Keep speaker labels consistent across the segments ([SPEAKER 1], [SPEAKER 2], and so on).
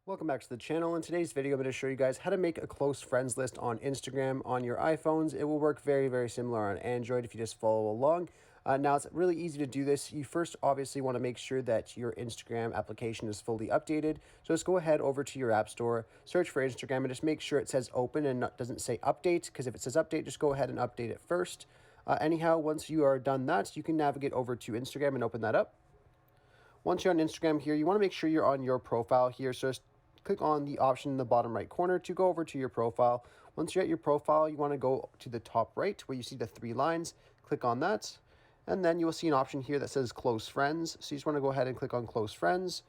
[SPEAKER 1] Welcome back to the channel. In today's video, I'm going to show you guys how to make a close friends list on Instagram on your iPhones. It will work very similar on Android if you just follow along. Now, it's really easy to do this. You first obviously want to make sure that your Instagram application is fully updated. So just go ahead over to your app store, search for Instagram, and just make sure it says open and doesn't say update, because if it says update, just go ahead and update it first. Anyhow, once you are done that, you can navigate over to Instagram and open that up. Once you're on Instagram here, you want to make sure you're on your profile here. So just click on the option in the bottom right corner to go over to your profile. Once you're at your profile, you want to go to the top right where you see the 3 lines. Click on that. And then you will see an option here that says close friends. So you just want to go ahead and click on close friends.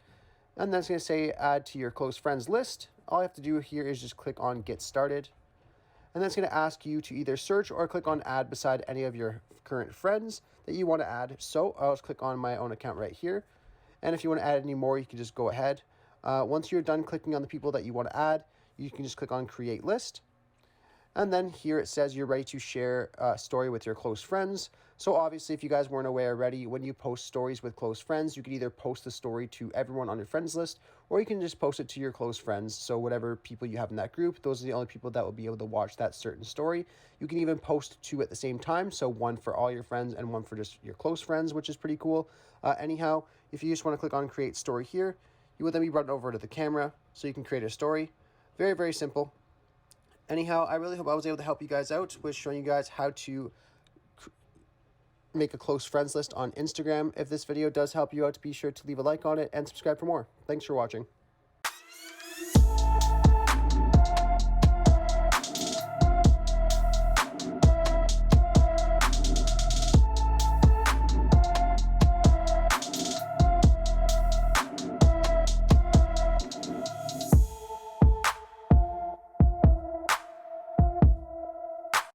[SPEAKER 1] And then it's going to say add to your close friends list. All you have to do here is just click on get started. And then it's going to ask you to either search or click on add beside any of your current friends that you want to add. So I'll just click on my own account right here. And if you want to add any more, you can just go ahead. Once you're done clicking on the people that you want to add, you can just click on create list. And then here it says you're ready to share a story with your close friends. So obviously, if you guys weren't aware already, when you post stories with close friends, you can either post the story to everyone on your friends list, or you can just post it to your close friends. So whatever people you have in that group, those are the only people that will be able to watch that certain story. You can even post 2 at the same time. So one for all your friends and one for just your close friends, which is pretty cool. Anyhow, if you just want to click on create story here, you will then be brought over to the camera so you can create a story. Very simple. Anyhow, I really hope I was able to help you guys out with showing you guys how to make a close friends list on Instagram. If this video does help you out, be sure to leave a like on it and subscribe for more. Thanks for watching.